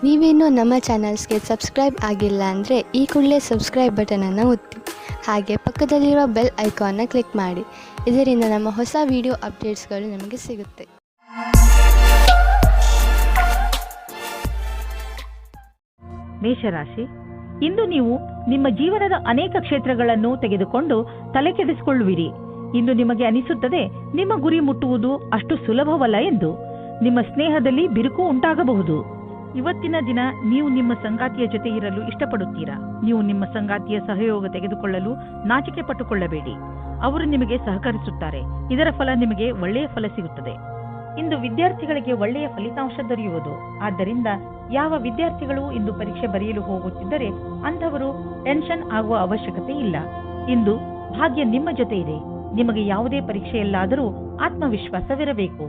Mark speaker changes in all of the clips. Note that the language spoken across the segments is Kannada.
Speaker 1: ನೀವೇನೂ ನಮ್ಮ ಚಾನಲ್ಸ್ಗೆ ಸಬ್ಸ್ಕ್ರೈಬ್ ಆಗಿಲ್ಲ ಅಂದರೆ ಈ ಕೂಡಲೇ ಸಬ್ಸ್ಕ್ರೈಬ್ ಬಟನನ್ನು ಒತ್ತಿ, ಹಾಗೆ ಪಕ್ಕದಲ್ಲಿರುವ ಬೆಲ್ ಐಕಾನ್ನ ಕ್ಲಿಕ್ ಮಾಡಿ. ಇದರಿಂದ ನಮ್ಮ ಹೊಸ ವಿಡಿಯೋ ಅಪ್ಡೇಟ್ಸ್ಗಳು ನಿಮಗೆ ಸಿಗುತ್ತೆ.
Speaker 2: ಮೇಷರಾಶಿ, ಇಂದು ನೀವು ನಿಮ್ಮ ಜೀವನದ ಅನೇಕ ಕ್ಷೇತ್ರಗಳನ್ನು ತೆಗೆದುಕೊಂಡು ತಲೆ ಕೆಡಿಸಿಕೊಳ್ಳುವಿರಿ. ಇಂದು ನಿಮಗೆ ಅನಿಸುತ್ತದೆ ನಿಮ್ಮ ಗುರಿ ಮುಟ್ಟುವುದು ಅಷ್ಟು ಸುಲಭವಲ್ಲ ಎಂದು. ನಿಮ್ಮ ಸ್ನೇಹದಲ್ಲಿ ಬಿರುಕು ಉಂಟಾಗಬಹುದು. ಇವತ್ತಿನ ದಿನ ನೀವು ನಿಮ್ಮ ಸಂಗಾತಿಯ ಜೊತೆ ಇರಲು ಇಷ್ಟಪಡುತ್ತೀರಾ. ನೀವು ನಿಮ್ಮ ಸಂಗಾತಿಯ ಸಹಯೋಗ ತೆಗೆದುಕೊಳ್ಳಲು ನಾಚಿಕೆ ಪಟ್ಟುಕೊಳ್ಳಬೇಡಿ. ಅವರು ನಿಮಗೆ ಸಹಕರಿಸುತ್ತಾರೆ. ಇದರ ಫಲ ನಿಮಗೆ ಒಳ್ಳೆಯ ಫಲ ಸಿಗುತ್ತದೆ. ಇಂದು ವಿದ್ಯಾರ್ಥಿಗಳಿಗೆ ಒಳ್ಳೆಯ ಫಲಿತಾಂಶ ದೊರೆಯುವುದು. ಆದ್ದರಿಂದ ಯಾವ ವಿದ್ಯಾರ್ಥಿಗಳು ಇಂದು ಪರೀಕ್ಷೆ ಬರೆಯಲು ಹೋಗುತ್ತಿದ್ದರೆ ಅಂಥವರು ಟೆನ್ಷನ್ ಆಗುವ ಅವಶ್ಯಕತೆ ಇಲ್ಲ. ಇಂದು ಭಾಗ್ಯ ನಿಮ್ಮ ಜೊತೆ ಇದೆ. ನಿಮಗೆ ಯಾವುದೇ ಪರೀಕ್ಷೆಯಲ್ಲಾದರೂ ಆತ್ಮವಿಶ್ವಾಸವಿರಬೇಕು.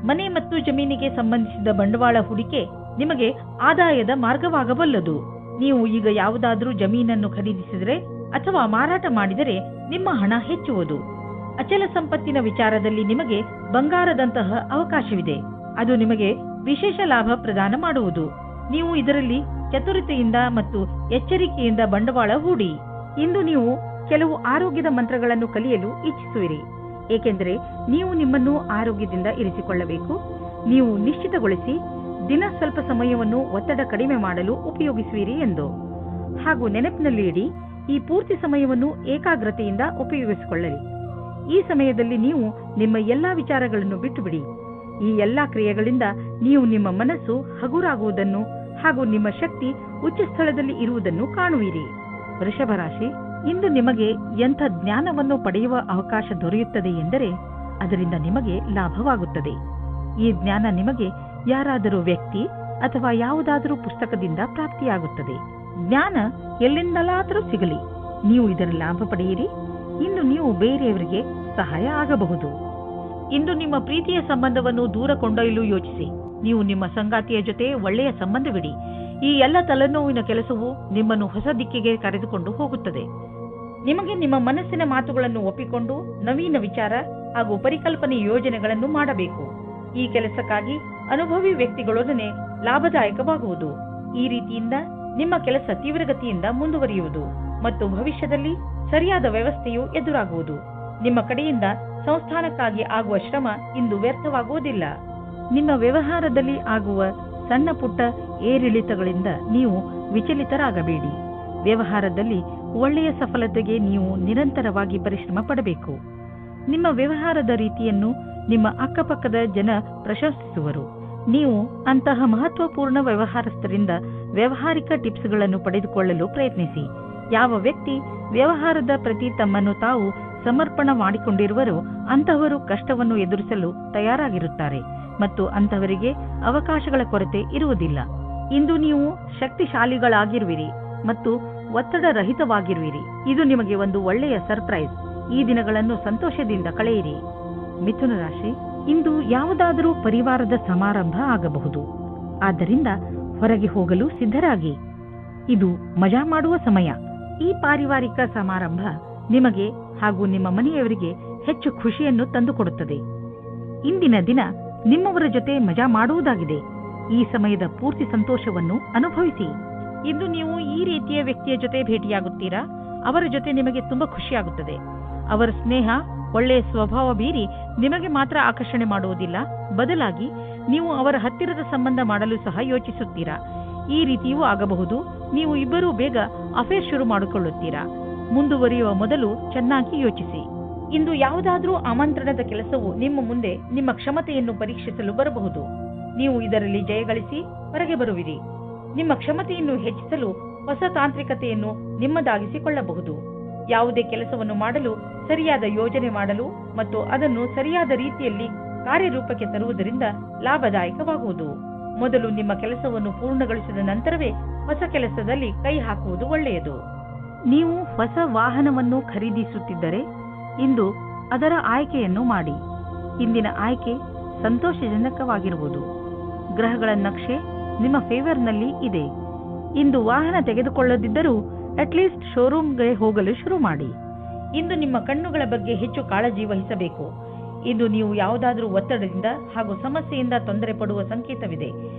Speaker 2: ಮನೆ ಮತ್ತು ಜಮೀನಿಗೆ ಸಂಬಂಧಿಸಿದ ಬಂಡವಾಳ ಹೂಡಿಕೆ ನಿಮಗೆ ಆದಾಯದ ಮಾರ್ಗವಾಗಬಲ್ಲದು. ನೀವು ಈಗ ಯಾವುದಾದರೂ ಜಮೀನನ್ನು ಖರೀದಿಸಿದರೆ ಅಥವಾ ಮಾರಾಟ ಮಾಡಿದರೆ ನಿಮ್ಮ ಹಣ ಹೆಚ್ಚುವುದು. ಅಚಲ ಸಂಪತ್ತಿನ ವಿಚಾರದಲ್ಲಿ ನಿಮಗೆ ಬಂಗಾರದಂತಹ ಅವಕಾಶವಿದೆ. ಅದು ನಿಮಗೆ ವಿಶೇಷ ಲಾಭ ಪ್ರದಾನ ಮಾಡುವುದು. ನೀವು ಇದರಲ್ಲಿ ಚತುರತೆಯಿಂದ ಮತ್ತು ಎಚ್ಚರಿಕೆಯಿಂದ ಬಂಡವಾಳ ಹೂಡಿ. ಇಂದು ನೀವು ಕೆಲವು ಆರೋಗ್ಯದ ಮಂತ್ರಗಳನ್ನು ಕಲಿಯಲು ಇಚ್ಛಿಸುವಿರಿ, ಏಕೆಂದರೆ ನೀವು ನಿಮ್ಮನ್ನು ಆರೋಗ್ಯದಿಂದ ಇರಿಸಿಕೊಳ್ಳಬೇಕು. ನೀವು ನಿಶ್ಚಿತಗೊಳಿಸಿ ದಿನ ಸ್ವಲ್ಪ ಸಮಯವನ್ನು ಒತ್ತಡ ಕಡಿಮೆ ಮಾಡಲು ಉಪಯೋಗಿಸುವಿರಿ ಎಂದು. ಹಾಗೂ ನೆನಪಿನಲ್ಲಿ ಇಡಿ, ಈ ಪೂರ್ತಿ ಸಮಯವನ್ನು ಏಕಾಗ್ರತೆಯಿಂದ ಉಪಯೋಗಿಸಿಕೊಳ್ಳಲಿ. ಈ ಸಮಯದಲ್ಲಿ ನೀವು ನಿಮ್ಮ ಎಲ್ಲಾ ವಿಚಾರಗಳನ್ನು ಬಿಟ್ಟು ಬಿಡಿ. ಈ ಎಲ್ಲಾ ಕ್ರಿಯೆಗಳಿಂದ ನೀವು ನಿಮ್ಮ ಮನಸ್ಸು ಹಗುರಾಗುವುದನ್ನು ಹಾಗೂ ನಿಮ್ಮ ಶಕ್ತಿ ಉಚ್ಚ ಸ್ಥಳದಲ್ಲಿ ಇರುವುದನ್ನು ಕಾಣುವಿರಿ. ವೃಷಭ ರಾಶಿ, ಇಂದು ನಿಮಗೆ ಎಂಥ ಜ್ಞಾನವನ್ನು ಪಡೆಯುವ ಅವಕಾಶ ದೊರೆಯುತ್ತದೆ ಎಂದರೆ ಅದರಿಂದ ನಿಮಗೆ ಲಾಭವಾಗುತ್ತದೆ. ಈ ಜ್ಞಾನ ನಿಮಗೆ ಯಾರಾದರೂ ವ್ಯಕ್ತಿ ಅಥವಾ ಯಾವುದಾದರೂ ಪುಸ್ತಕದಿಂದ ಪ್ರಾಪ್ತಿಯಾಗುತ್ತದೆ. ಜ್ಞಾನ ಎಲ್ಲಿಂದಲಾದರೂ ಸಿಗಲಿ, ನೀವು ಇದರ ಲಾಭ ಪಡೆಯಿರಿ. ಇಂದು ನೀವು ಬೇರೆಯವರಿಗೆ ಸಹಾಯ ಆಗಬಹುದು. ಇಂದು ನಿಮ್ಮ ಪ್ರೀತಿಯ ಸಂಬಂಧವನ್ನು ದೂರ ಕೊಂಡೊಯ್ಯಲು ಯೋಚಿಸಿ. ನೀವು ನಿಮ್ಮ ಸಂಗಾತಿಯ ಜೊತೆ ಒಳ್ಳೆಯ ಸಂಬಂಧವಿಡಿ. ಈ ಎಲ್ಲ ತಲೆನೋವಿನ ಕೆಲಸವು ನಿಮ್ಮನ್ನು ಹೊಸ ದಿಕ್ಕಿಗೆ ಕರೆದುಕೊಂಡು ಹೋಗುತ್ತದೆ. ನಿಮಗೆ ನಿಮ್ಮ ಮನಸ್ಸಿನ ಮಾತುಗಳನ್ನು ಒಪ್ಪಿಕೊಂಡು ನವೀನ ವಿಚಾರ ಹಾಗೂ ಪರಿಕಲ್ಪನೆ ಯೋಜನೆಗಳನ್ನು ಮಾಡಬೇಕು. ಈ ಕೆಲಸಕ್ಕಾಗಿ ಅನುಭವಿ ವ್ಯಕ್ತಿಗಳೊಡನೆ ಲಾಭದಾಯಕವಾಗುವುದು. ಈ ರೀತಿಯಿಂದ ನಿಮ್ಮ ಕೆಲಸ ತೀವ್ರಗತಿಯಿಂದ ಮುಂದುವರಿಯುವುದು ಮತ್ತು ಭವಿಷ್ಯದಲ್ಲಿ ಸರಿಯಾದ ವ್ಯವಸ್ಥೆಯು ಎದುರಾಗುವುದು. ನಿಮ್ಮ ಕಡೆಯಿಂದ ಸಂಸ್ಥಾನಕ್ಕಾಗಿ ಆಗುವ ಶ್ರಮ ಇಂದು ವ್ಯರ್ಥವಾಗುವುದಿಲ್ಲ. ನಿಮ್ಮ ವ್ಯವಹಾರದಲ್ಲಿ ಆಗುವ ಸಣ್ಣ ಪುಟ್ಟ ಏರಿಳಿತಗಳಿಂದ ನೀವು ವಿಚಲಿತರಾಗಬೇಡಿ. ವ್ಯವಹಾರದಲ್ಲಿ ಒಳ್ಳೆಯ ಸಫಲತೆಗೆ ನೀವು ನಿರಂತರವಾಗಿ ಪರಿಶ್ರಮ ಪಡಬೇಕು. ನಿಮ್ಮ ವ್ಯವಹಾರದ ರೀತಿಯನ್ನು ನಿಮ್ಮ ಅಕ್ಕಪಕ್ಕದ ಜನ ಪ್ರಶಂಸಿಸುವರು. ನೀವು ಅಂತಹ ಮಹತ್ವಪೂರ್ಣ ವ್ಯವಹಾರಸ್ಥರಿಂದ ವ್ಯಾವಹಾರಿಕ ಟಿಪ್ಸ್ಗಳನ್ನು ಪಡೆದುಕೊಳ್ಳಲು ಪ್ರಯತ್ನಿಸಿ. ಯಾವ ವ್ಯಕ್ತಿ ವ್ಯವಹಾರದ ಪ್ರತಿ ತಮ್ಮನ್ನು ತಾವು ಸಮರ್ಪಣ ಮಾಡಿಕೊಂಡಿರುವರೋ ಅಂತಹವರು ಕಷ್ಟವನ್ನು ಎದುರಿಸಲು ತಯಾರಾಗಿರುತ್ತಾರೆ ಮತ್ತು ಅಂತಹವರಿಗೆ ಅವಕಾಶಗಳ ಕೊರತೆ ಇರುವುದಿಲ್ಲ. ಇಂದು ನೀವು ಶಕ್ತಿಶಾಲಿಗಳಾಗಿರುವಿರಿ ಮತ್ತು ಒತ್ತಡ ರಹಿತವಾಗಿರುವಿರಿ. ಇದು ನಿಮಗೆ ಒಂದು ಒಳ್ಳೆಯ ಸರ್ಪ್ರೈಸ್. ಈ ದಿನಗಳನ್ನು ಸಂತೋಷದಿಂದ ಕಳೆಯಿರಿ. ಮಿಥುನ ರಾಶಿ, ಇಂದು ಯಾವುದಾದರೂ ಪರಿವಾರದ ಸಮಾರಂಭ ಆಗಬಹುದು. ಆದ್ದರಿಂದ ಹೊರಗೆ ಹೋಗಲು ಸಿದ್ಧರಾಗಿ. ಇದು ಮಜಾ ಮಾಡುವ ಸಮಯ. ಈ ಪಾರಿವಾರಿಕ ಸಮಾರಂಭ ನಿಮಗೆ ಹಾಗೂ ನಿಮ್ಮ ಮನೆಯವರಿಗೆ ಹೆಚ್ಚು ಖುಷಿಯನ್ನು ತಂದುಕೊಡುತ್ತದೆ. ಇಂದಿನ ದಿನ ನಿಮ್ಮವರ ಜೊತೆ ಮಜಾ ಮಾಡುವುದಾಗಿದೆ. ಈ ಸಮಯದ ಪೂರ್ತಿ ಸಂತೋಷವನ್ನು ಅನುಭವಿಸಿ. ಇಂದು ನೀವು ಈ ರೀತಿಯ ವ್ಯಕ್ತಿಯ ಜೊತೆ ಭೇಟಿಯಾಗುತ್ತೀರಾ. ಅವರ ಜೊತೆ ನಿಮಗೆ ತುಂಬಾ ಖುಷಿಯಾಗುತ್ತದೆ. ಅವರ ಸ್ನೇಹ ಒಳ್ಳೆಯ ಸ್ವಭಾವ ಬೀರಿ ನಿಮಗೆ ಮಾತ್ರ ಆಕರ್ಷಣೆ ಮಾಡುವುದಿಲ್ಲ, ಬದಲಾಗಿ ನೀವು ಅವರ ಹತ್ತಿರದ ಸಂಬಂಧ ಮಾಡಲು ಸಹ ಯೋಚಿಸುತ್ತೀರಾ. ಈ ರೀತಿಯೂ ಆಗಬಹುದು. ನೀವು ಇಬ್ಬರೂ ಬೇಗ ಅಫೇರ್ ಶುರು ಮಾಡಿಕೊಳ್ಳುತ್ತೀರಾ. ಮುಂದುವರಿಯುವ ಮೊದಲು ಚೆನ್ನಾಗಿ ಯೋಚಿಸಿ. ಇಂದು ಯಾವುದಾದ್ರೂ ಆಮಂತ್ರಣದ ಕೆಲಸವು ನಿಮ್ಮ ಮುಂದೆ ನಿಮ್ಮ ಕ್ಷಮತೆಯನ್ನು ಪರೀಕ್ಷಿಸಲು ಬರಬಹುದು. ನೀವು ಇದರಲ್ಲಿ ಜಯಗಳಿಸಿ ಹೊರಗೆ ಬರುವಿರಿ. ನಿಮ್ಮ ಕ್ಷಮತೆಯನ್ನು ಹೆಚ್ಚಿಸಲು ಹೊಸ ತಾಂತ್ರಿಕತೆಯನ್ನು ನಿಮ್ಮದಾಗಿಸಿಕೊಳ್ಳಬಹುದು. ಯಾವುದೇ ಕೆಲಸವನ್ನು ಮಾಡಲು ಸರಿಯಾದ ಯೋಜನೆ ಮಾಡಲು ಮತ್ತು ಅದನ್ನು ಸರಿಯಾದ ರೀತಿಯಲ್ಲಿ ಕಾರ್ಯರೂಪಕ್ಕೆ ತರುವುದರಿಂದ ಲಾಭದಾಯಕವಾಗುವುದು. ಮೊದಲು ನಿಮ್ಮ ಕೆಲಸವನ್ನು ಪೂರ್ಣಗೊಳಿಸಿದ ನಂತರವೇ ಹೊಸ ಕೆಲಸದಲ್ಲಿ ಕೈ ಹಾಕುವುದು ಒಳ್ಳೆಯದು. ನೀವು ಹೊಸ ವಾಹನವನ್ನು ಖರೀದಿಸುತ್ತಿದ್ದರೆ ಇಂದು ಅದರ ಆಯ್ಕೆಯನ್ನು ಮಾಡಿ. ಇಂದಿನ ಆಯ್ಕೆ ಸಂತೋಷಜನಕವಾಗಿರುವುದು. ಗ್ರಹಗಳ ನಕ್ಷೆ ನಿಮ್ಮ ಫೇವರ್ನಲ್ಲಿ ಇದೆ. ಇಂದು ವಾಹನ ತೆಗೆದುಕೊಳ್ಳದಿದ್ದರೂ ಅಟ್ಲೀಸ್ಟ್ ಶೋರೂಮ್ಗೆ ಹೋಗಲು ಶುರು ಮಾಡಿ. ಇಂದು ನಿಮ್ಮ ಕಣ್ಣುಗಳ ಬಗ್ಗೆ ಹೆಚ್ಚು ಕಾಳಜಿ ವಹಿಸಬೇಕು. ಇಂದು ನೀವು ಯಾವುದಾದರೂ ಒತ್ತಡದಿಂದ ಹಾಗೂ ಸಮಸ್ಯೆಯಿಂದ ತೊಂದರೆ ಪಡುವ ಸಂಕೇತವಿದೆ.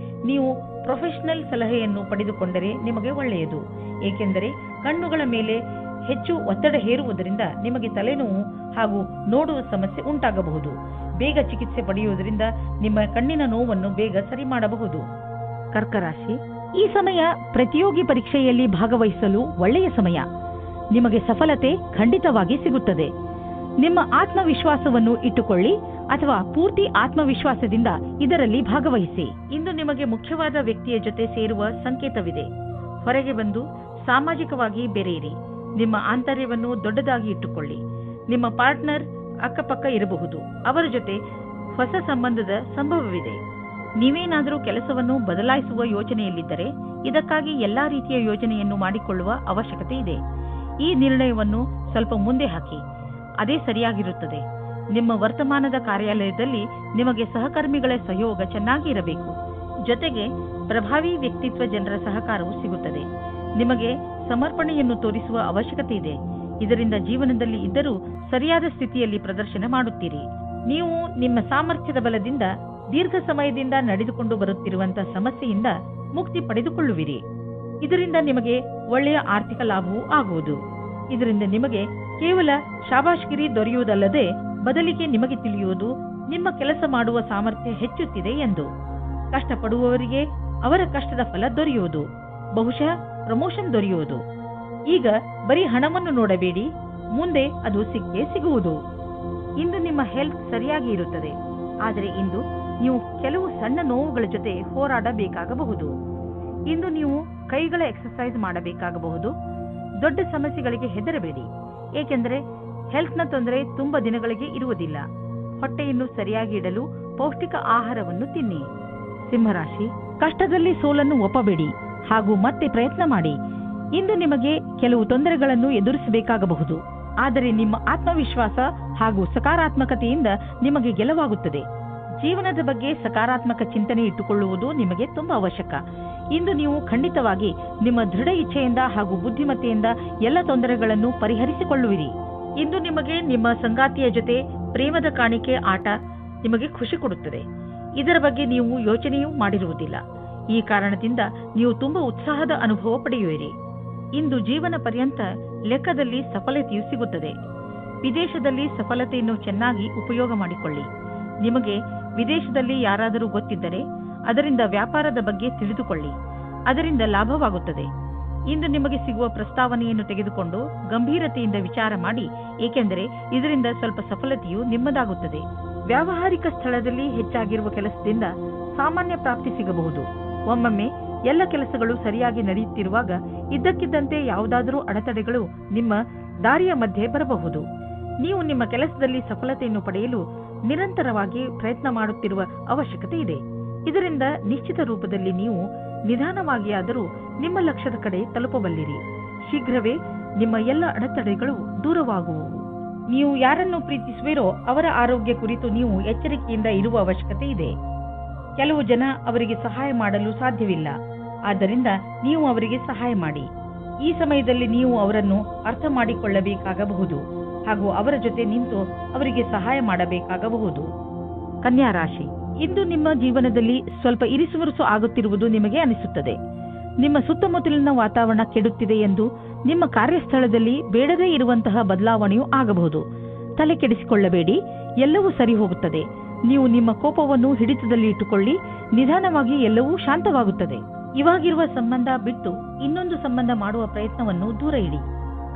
Speaker 2: ನೀವು ಪ್ರೊಫೆಷನಲ್ ಸಲಹೆಯನ್ನು ಪಡೆದುಕೊಂಡರೆ ನಿಮಗೆ ಒಳ್ಳೆಯದು. ಏಕೆಂದರೆ ಕಣ್ಣುಗಳ ಮೇಲೆ ಹೆಚ್ಚು ಒತ್ತಡ ಹೇರುವುದರಿಂದ ನಿಮಗೆ ತಲೆನೋವು ಹಾಗೂ ನೋಡುವ ಸಮಸ್ಯೆ ಉಂಟಾಗಬಹುದು. ಬೇಗ ಚಿಕಿತ್ಸೆ ಪಡೆಯುವುದರಿಂದ ನಿಮ್ಮ ಕಣ್ಣಿನ ನೋವನ್ನು ಬೇಗ ಸರಿ ಮಾಡಬಹುದು. ಕರ್ಕರಾಶಿ, ಈ ಸಮಯ ಪ್ರತಿಯೋಗಿ ಪರೀಕ್ಷೆಯಲ್ಲಿ ಭಾಗವಹಿಸಲು ಒಳ್ಳೆಯ ಸಮಯ. ನಿಮಗೆ ಸಫಲತೆ ಖಂಡಿತವಾಗಿ ಸಿಗುತ್ತದೆ. ನಿಮ್ಮ ಆತ್ಮವಿಶ್ವಾಸವನ್ನು ಇಟ್ಟುಕೊಳ್ಳಿ ಅಥವಾ ಪೂರ್ತಿ ಆತ್ಮವಿಶ್ವಾಸದಿಂದ ಇದರಲ್ಲಿ ಭಾಗವಹಿಸಿ. ಇಂದು ನಿಮಗೆ ಮುಖ್ಯವಾದ ವ್ಯಕ್ತಿಯ ಜೊತೆ ಸೇರುವ ಸಂಕೇತವಿದೆ. ಹೊರಗೆ ಬಂದು ಸಾಮಾಜಿಕವಾಗಿ ಬೆರೆಯಿರಿ. ನಿಮ್ಮ ಆಂತರ್ಯವನ್ನು ದೊಡ್ಡದಾಗಿ ಇಟ್ಟುಕೊಳ್ಳಿ. ನಿಮ್ಮ ಪಾರ್ಟ್ನರ್ ಅಕ್ಕಪಕ್ಕ ಇರಬಹುದು. ಅವರ ಜೊತೆ ಹೊಸ ಸಂಬಂಧದ ಸಂಭವವಿದೆ. ನೀವೇನಾದರೂ ಕೆಲಸವನ್ನು ಬದಲಾಯಿಸುವ ಯೋಚನೆಯಲ್ಲಿದ್ದರೆ ಇದಕ್ಕಾಗಿ ಎಲ್ಲಾ ರೀತಿಯ ಯೋಜನೆಯನ್ನು ಮಾಡಿಕೊಳ್ಳುವ ಅವಶ್ಯಕತೆ ಇದೆ. ಈ ನಿರ್ಣಯವನ್ನು ಸ್ವಲ್ಪ ಮುಂದೆ ಹಾಕಿ, ಅದೇ ಸರಿಯಾಗಿರುತ್ತದೆ. ನಿಮ್ಮ ವರ್ತಮಾನದ ಕಾರ್ಯಾಲಯದಲ್ಲಿ ನಿಮಗೆ ಸಹಕರ್ಮಿಗಳ ಸಹಯೋಗ ಚೆನ್ನಾಗಿ ಇರಬೇಕು. ಜೊತೆಗೆ ಪ್ರಭಾವಿ ವ್ಯಕ್ತಿತ್ವ ಜನರ ಸಹಕಾರವು ಸಿಗುತ್ತದೆ. ನಿಮಗೆ ಸಮರ್ಪಣೆಯನ್ನು ತೋರಿಸುವ ಅವಶ್ಯಕತೆ ಇದೆ. ಇದರಿಂದ ಜೀವನದಲ್ಲಿ ಇದ್ದರೂ ಸರಿಯಾದ ಸ್ಥಿತಿಯಲ್ಲಿ ಪ್ರದರ್ಶನ ಮಾಡುತ್ತೀರಿ. ನೀವು ನಿಮ್ಮ ಸಾಮರ್ಥ್ಯದ ಬಲದಿಂದ ದೀರ್ಘ ಸಮಯದಿಂದ ನಡೆದುಕೊಂಡು ಬರುತ್ತಿರುವಂತಹ ಸಮಸ್ಯೆಯಿಂದ ಮುಕ್ತಿ ಪಡೆದುಕೊಳ್ಳುವಿರಿ. ಇದರಿಂದ ನಿಮಗೆ ಒಳ್ಳೆಯ ಆರ್ಥಿಕ ಲಾಭವೂ ಆಗುವುದು. ಇದರಿಂದ ನಿಮಗೆ ಕೇವಲ ಶಾಬಾಷ್ಗಿರಿ ದೊರೆಯುವುದಲ್ಲದೆ ಬದಲಿಗೆ ನಿಮಗೆ ತಿಳಿಯುವುದು ನಿಮ್ಮ ಕೆಲಸ ಮಾಡುವ ಸಾಮರ್ಥ್ಯ ಹೆಚ್ಚುತ್ತಿದೆ ಎಂದು. ಕಷ್ಟಪಡುವವರಿಗೆ ಅವರ ಕಷ್ಟದ ಫಲ ದೊರೆಯುವುದು. ಬಹುಶಃ ಪ್ರಮೋಷನ್ ದೊರೆಯುವುದು. ಈಗ ಬರೀ ಹಣವನ್ನು ನೋಡಬೇಡಿ, ಮುಂದೆ ಅದು ಸಿಕ್ಕೇ ಸಿಗುವುದು. ಇಂದು ನಿಮ್ಮ ಹೆಲ್ತ್ ಸರಿಯಾಗಿ ಇರುತ್ತದೆ. ಆದರೆ ಇಂದು ನೀವು ಕೆಲವು ಸಣ್ಣ ನೋವುಗಳ ಜೊತೆ ಹೋರಾಡಬೇಕಾಗಬಹುದು. ಇಂದು ನೀವು ಕೈಗಳ ಎಕ್ಸರ್ಸೈಸ್ ಮಾಡಬೇಕಾಗಬಹುದು. ದೊಡ್ಡ ಸಮಸ್ಯೆಗಳಿಗೆ ಹೆದರಬೇಡಿ, ಏಕೆಂದರೆ ಹೆಲ್ತ್ನ ತೊಂದರೆ ತುಂಬಾ ದಿನಗಳಿಗೆ ಇರುವುದಿಲ್ಲ. ಹೊಟ್ಟೆಯನ್ನು ಸರಿಯಾಗಿ ಇಡಲು ಪೌಷ್ಟಿಕ ಆಹಾರವನ್ನು ತಿನ್ನಿ. ಸಿಂಹರಾಶಿ, ಕಷ್ಟದಲ್ಲಿ ಸೋಲನ್ನು ಒಪ್ಪಬೇಡಿ ಹಾಗೂ ಮತ್ತೆ ಪ್ರಯತ್ನ ಮಾಡಿ. ಇಂದು ನಿಮಗೆ ಕೆಲವು ತೊಂದರೆಗಳನ್ನು ಎದುರಿಸಬೇಕಾಗಬಹುದು. ಆದರೆ ನಿಮ್ಮ ಆತ್ಮವಿಶ್ವಾಸ ಹಾಗೂ ಸಕಾರಾತ್ಮಕತೆಯಿಂದ ನಿಮಗೆ ಗೆಲುವಾಗುತ್ತದೆ. ಜೀವನದ ಬಗ್ಗೆ ಸಕಾರಾತ್ಮಕ ಚಿಂತನೆ ಇಟ್ಟುಕೊಳ್ಳುವುದು ನಿಮಗೆ ತುಂಬಾ ಅವಶ್ಯಕ. ಇಂದು ನೀವು ಖಂಡಿತವಾಗಿ ನಿಮ್ಮ ದೃಢ ಇಚ್ಛೆಯಿಂದ ಹಾಗೂ ಬುದ್ಧಿಮತ್ತೆಯಿಂದ ಎಲ್ಲ ತೊಂದರೆಗಳನ್ನು ಪರಿಹರಿಸಿಕೊಳ್ಳುವಿರಿ. ಇಂದು ನಿಮಗೆ ನಿಮ್ಮ ಸಂಗಾತಿಯ ಜೊತೆ ಪ್ರೇಮದ ಕಾಣಿಕೆ ಆಟ ನಿಮಗೆ ಖುಷಿ ಕೊಡುತ್ತದೆ. ಇದರ ಬಗ್ಗೆ ನೀವು ಯೋಚನೆಯೂ ಮಾಡಿರುವುದಿಲ್ಲ. ಈ ಕಾರಣದಿಂದ ನೀವು ತುಂಬಾ ಉತ್ಸಾಹದ ಅನುಭವ ಪಡೆಯುವಿರಿ. ಇಂದು ಜೀವನ ಪರ್ಯಂತ ಲೆಕ್ಕದಲ್ಲಿ ಸಫಲತೆಯು ಸಿಗುತ್ತದೆ. ವಿದೇಶದಲ್ಲಿ ಸಫಲತೆಯನ್ನು ಚೆನ್ನಾಗಿ ಉಪಯೋಗ ಮಾಡಿಕೊಳ್ಳಿ. ನಿಮಗೆ ವಿದೇಶದಲ್ಲಿ ಯಾರಾದರೂ ಗೊತ್ತಿದ್ದರೆ ಅದರಿಂದ ವ್ಯಾಪಾರದ ಬಗ್ಗೆ ತಿಳಿದುಕೊಳ್ಳಿ. ಅದರಿಂದ ಲಾಭವಾಗುತ್ತದೆ. ಇಂದು ನಿಮಗೆ ಸಿಗುವ ಪ್ರಸ್ತಾವನೆಯನ್ನು ತೆಗೆದುಕೊಂಡು ಗಂಭೀರತೆಯಿಂದ ವಿಚಾರ ಮಾಡಿ, ಏಕೆಂದರೆ ಇದರಿಂದ ಸ್ವಲ್ಪ ಸಫಲತೆಯು ನಿಮ್ಮದಾಗುತ್ತದೆ. ವ್ಯಾವಹಾರಿಕ ಸ್ಥಳದಲ್ಲಿ ಹೆಚ್ಚಾಗಿರುವ ಕೆಲಸದಿಂದ ಸಾಮಾನ್ಯ ಪ್ರಾಪ್ತಿ ಸಿಗಬಹುದು. ಒಮ್ಮೊಮ್ಮೆ ಎಲ್ಲ ಕೆಲಸಗಳು ಸರಿಯಾಗಿ ನಡೆಯುತ್ತಿರುವಾಗ ಇದ್ದಕ್ಕಿದ್ದಂತೆ ಯಾವುದಾದರೂ ಅಡೆತಡೆಗಳು ನಿಮ್ಮ ದಾರಿಯ ಮಧ್ಯೆ ಬರಬಹುದು. ನೀವು ನಿಮ್ಮ ಕೆಲಸದಲ್ಲಿ ಸಫಲತೆಯನ್ನು ಪಡೆಯಲು ನಿರಂತರವಾಗಿ ಪ್ರಯತ್ನ ಮಾಡುತ್ತಿರುವ ಅವಶ್ಯಕತೆ ಇದೆ. ಇದರಿಂದ ನಿಶ್ಚಿತ ರೂಪದಲ್ಲಿ ನೀವು ನಿಧಾನವಾಗಿಯಾದರೂ ನಿಮ್ಮ ಲಕ್ಷ್ಯದ ಕಡೆ ತಲುಪಬಲ್ಲಿರಿ. ಶೀಘ್ರವೇ ನಿಮ್ಮ ಎಲ್ಲ ಅಡೆತಡೆಗಳು ದೂರವಾಗುವವು. ನೀವು ಯಾರನ್ನು ಪ್ರೀತಿಸುವಿರೋ ಅವರ ಆರೋಗ್ಯ ಕುರಿತು ನೀವು ಎಚ್ಚರಿಕೆಯಿಂದ ಇರುವ ಅವಶ್ಯಕತೆ ಇದೆ. ಕೆಲವು ಜನ ಅವರಿಗೆ ಸಹಾಯ ಮಾಡಲು ಸಾಧ್ಯವಿಲ್ಲ. ಆದ್ದರಿಂದ ನೀವು ಅವರಿಗೆ ಸಹಾಯ ಮಾಡಿ. ಈ ಸಮಯದಲ್ಲಿ ನೀವು ಅವರನ್ನು ಅರ್ಥ ಮಾಡಿಕೊಳ್ಳಬೇಕಾಗಬಹುದು ಹಾಗೂ ಅವರ ಜೊತೆ ನಿಂತು ಅವರಿಗೆ ಸಹಾಯ ಮಾಡಬೇಕಾಗಬಹುದು. ಕನ್ಯಾ ರಾಶಿ, ಇಂದು ನಿಮ್ಮ ಜೀವನದಲ್ಲಿ ಸ್ವಲ್ಪ ಇರಿಸುವರಿಸು ಆಗುತ್ತಿರುವುದು ನಿಮಗೆ ಅನಿಸುತ್ತದೆ. ನಿಮ್ಮ ಸುತ್ತಮುತ್ತಲಿನ ವಾತಾವರಣ ಕೆಡುತ್ತಿದೆ ಎಂದು ನಿಮ್ಮ ಕಾರ್ಯಸ್ಥಳದಲ್ಲಿ ಬೇಡದೇ ಇರುವಂತಹ ಬದಲಾವಣೆಯೂ ಆಗಬಹುದು. ತಲೆ ಕೆಡಿಸಿಕೊಳ್ಳಬೇಡಿ, ಎಲ್ಲವೂ ಸರಿ ಹೋಗುತ್ತದೆ. ನೀವು ನಿಮ್ಮ ಕೋಪವನ್ನು ಹಿಡಿತದಲ್ಲಿ ಇಟ್ಟುಕೊಳ್ಳಿ. ನಿಧಾನವಾಗಿ ಎಲ್ಲವೂ ಶಾಂತವಾಗುತ್ತದೆ. ಇವಾಗಿರುವ ಸಂಬಂಧ ಬಿಟ್ಟು ಇನ್ನೊಂದು ಸಂಬಂಧ ಮಾಡುವ ಪ್ರಯತ್ನವನ್ನು ದೂರ ಇಡಿ.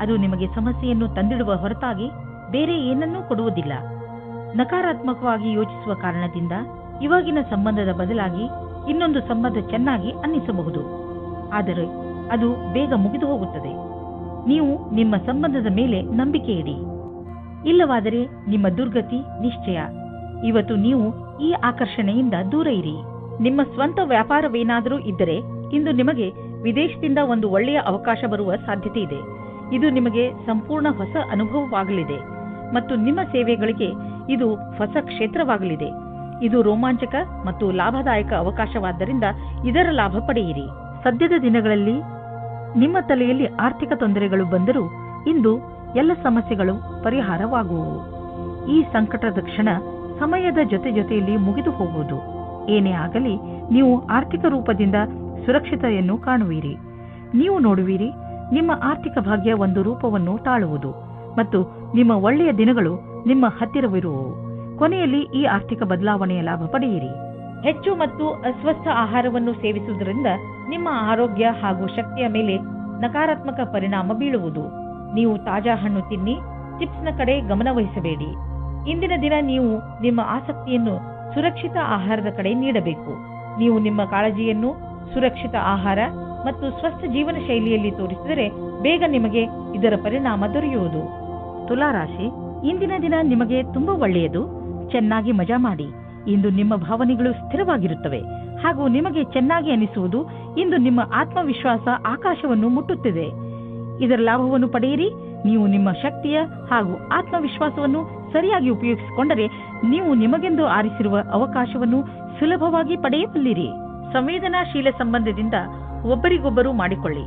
Speaker 2: ಅದು ನಿಮಗೆ ಸಮಸ್ಯೆಯನ್ನು ತಂದಿಡುವ ಹೊರತಾಗಿ ಬೇರೆ ಏನನ್ನೂ ಕೊಡುವುದಿಲ್ಲ. ನಕಾರಾತ್ಮಕವಾಗಿ ಯೋಚಿಸುವ ಕಾರಣದಿಂದ ಇವಾಗಿನ ಸಂಬಂಧದ ಬದಲಾಗಿ ಇನ್ನೊಂದು ಸಂಬಂಧ ಚೆನ್ನಾಗಿ ಅನ್ನಿಸಬಹುದು. ಆದರೆ ಅದು ಬೇಗ ಮುಗಿದು ಹೋಗುತ್ತದೆ. ನೀವು ನಿಮ್ಮ ಸಂಬಂಧದ ಮೇಲೆ ನಂಬಿಕೆ ಇಡಿ. ಇಲ್ಲವಾದರೆ ನಿಮ್ಮ ದುರ್ಗತಿ ನಿಶ್ಚಯ. ಇವತ್ತು ನೀವು ಈ ಆಕರ್ಷಣೆಯಿಂದ ದೂರ ಇರಿ. ನಿಮ್ಮ ಸ್ವಂತ ವ್ಯಾಪಾರವೇನಾದರೂ ಇದ್ದರೆ ಇಂದು ನಿಮಗೆ ವಿದೇಶದಿಂದ ಒಂದು ಒಳ್ಳೆಯ ಅವಕಾಶ ಬರುವ ಸಾಧ್ಯತೆ ಇದೆ. ಇದು ನಿಮಗೆ ಸಂಪೂರ್ಣ ಹೊಸ ಅನುಭವವಾಗಲಿದೆ ಮತ್ತು ನಿಮ್ಮ ಸೇವೆಗಳಿಗೆ ಇದು ಹೊಸ ಕ್ಷೇತ್ರವಾಗಲಿದೆ. ಇದು ರೋಮಾಂಚಕ ಮತ್ತು ಲಾಭದಾಯಕ ಅವಕಾಶವಾದ್ದರಿಂದ ಇದರ ಲಾಭ ಪಡೆಯಿರಿ. ಸದ್ಯದ ದಿನಗಳಲ್ಲಿ ನಿಮ್ಮ ತಲೆಯಲ್ಲಿ ಆರ್ಥಿಕ ತೊಂದರೆಗಳು ಬಂದರೂ ಇಂದು ಎಲ್ಲ ಸಮಸ್ಯೆಗಳು ಪರಿಹಾರವಾಗುವವು. ಈ ಸಂಕಟದ ಕ್ಷಣ ಸಮಯದ ಜೊತೆಯಲ್ಲಿ ಮುಗಿದು ಹೋಗುವುದು. ಏನೇ ಆಗಲಿ ನೀವು ಆರ್ಥಿಕ ರೂಪದಿಂದ ಸುರಕ್ಷತೆಯನ್ನು ಕಾಣುವಿರಿ. ನೀವು ನೋಡುವಿರಿ, ನಿಮ್ಮ ಆರ್ಥಿಕ ಭಾಗ್ಯ ಒಂದು ರೂಪವನ್ನು ತಾಳುವುದು ಮತ್ತು ನಿಮ್ಮ ಒಳ್ಳೆಯ ದಿನಗಳು ನಿಮ್ಮ ಹತ್ತಿರವಿರುವವು. ಕೊನೆಯಲ್ಲಿ ಈ ಆರ್ಥಿಕ ಬದಲಾವಣೆಯ ಲಾಭ ಪಡೆಯಿರಿ. ಹೆಚ್ಚು ಮತ್ತು ಅಸ್ವಸ್ಥ ಆಹಾರವನ್ನು ಸೇವಿಸುವುದರಿಂದ ನಿಮ್ಮ ಆರೋಗ್ಯ ಹಾಗೂ ಶಕ್ತಿಯ ಮೇಲೆ ನಕಾರಾತ್ಮಕ ಪರಿಣಾಮ ಬೀಳುವುದು. ನೀವು ತಾಜಾ ಹಣ್ಣು ತಿನ್ನಿ, ಚಿಪ್ಸ್ನ ಕಡೆ ಗಮನ ವಹಿಸಬೇಡಿ. ಇಂದಿನ ದಿನ ನೀವು ನಿಮ್ಮ ಆಸಕ್ತಿಯನ್ನು ಸುರಕ್ಷಿತ ಆಹಾರದ ಕಡೆ ನೀಡಬೇಕು. ನೀವು ನಿಮ್ಮ ಕಾಳಜಿಯನ್ನು ಸುರಕ್ಷಿತ ಆಹಾರ ಮತ್ತು ಸ್ವಸ್ಥ ಜೀವನ ಶೈಲಿಯಲ್ಲಿ ತೋರಿಸಿದರೆ ಬೇಗ ನಿಮಗೆ ಇದರ ಪರಿಣಾಮ ದೊರೆಯುವುದು. ತುಲಾರಾಶಿ, ಇಂದಿನ ದಿನ ನಿಮಗೆ ತುಂಬಾ ಒಳ್ಳೆಯದು. ಚೆನ್ನಾಗಿ ಮಜಾ ಮಾಡಿ. ಇಂದು ನಿಮ್ಮ ಭಾವನೆಗಳು ಸ್ಥಿರವಾಗಿರುತ್ತವೆ ಹಾಗೂ ನಿಮಗೆ ಚೆನ್ನಾಗಿ ಅನಿಸುವುದು. ಇಂದು ನಿಮ್ಮ ಆತ್ಮವಿಶ್ವಾಸ ಆಕಾಶವನ್ನು ಮುಟ್ಟುತ್ತಿದೆ. ಇದರ ಲಾಭವನ್ನು ಪಡೆಯಿರಿ. ನೀವು ನಿಮ್ಮ ಶಕ್ತಿಯ ಹಾಗೂ ಆತ್ಮವಿಶ್ವಾಸವನ್ನು ಸರಿಯಾಗಿ ಉಪಯೋಗಿಸಿಕೊಂಡರೆ ನೀವು ನಿಮಗೆಂದು ಆರಿಸಿರುವ ಅವಕಾಶವನ್ನು ಸುಲಭವಾಗಿ ಪಡೆಯಬಲ್ಲಿರಿ. ಸಂವೇದನಾಶೀಲ ಸಂಬಂಧದಿಂದ ಒಬ್ಬರಿಗೊಬ್ಬರು ಮಾಡಿಕೊಳ್ಳಿ.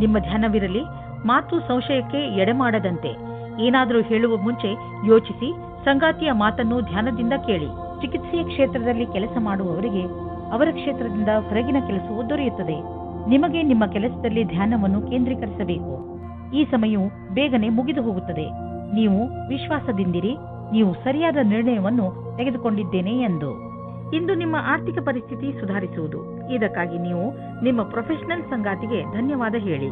Speaker 2: ನಿಮ್ಮ ಧ್ಯಾನವಿರಲಿ, ಮಾತು ಸಂಶಯಕ್ಕೆ ಎಡೆಮಾಡದಂತೆ. ಏನಾದರೂ ಹೇಳುವ ಮುಂಚೆ ಯೋಚಿಸಿ, ಸಂಗಾತಿಯ ಮಾತನ್ನು ಧ್ಯಾನದಿಂದ ಕೇಳಿ. ಚಿಕಿತ್ಸೆಯ ಕ್ಷೇತ್ರದಲ್ಲಿ ಕೆಲಸ ಮಾಡುವವರಿಗೆ ಅವರ ಕ್ಷೇತ್ರದಿಂದ ಹೊರಗಿನ ಕೆಲಸವು ದೊರೆಯುತ್ತದೆ. ನಿಮಗೆ ನಿಮ್ಮ ಕೆಲಸದಲ್ಲಿ ಧ್ಯಾನವನ್ನು ಕೇಂದ್ರೀಕರಿಸಬೇಕು. ಈ ಸಮಯವು ಬೇಗನೆ ಮುಗಿದು ಹೋಗುತ್ತದೆ. ನೀವು ವಿಶ್ವಾಸದಿಂದಿರಿ. ನೀವು ಸರಿಯಾದ ನಿರ್ಣಯವನ್ನು ತೆಗೆದುಕೊಂಡಿದ್ದೇನೆ ಎಂದು. ಇಂದು ನಿಮ್ಮ ಆರ್ಥಿಕ ಪರಿಸ್ಥಿತಿ ಸುಧಾರಿಸುವುದು. ಇದಕ್ಕಾಗಿ ನೀವು ನಿಮ್ಮ ಪ್ರೊಫೆಷನಲ್ ಸಂಗಾತಿಗೆ ಧನ್ಯವಾದ ಹೇಳಿ.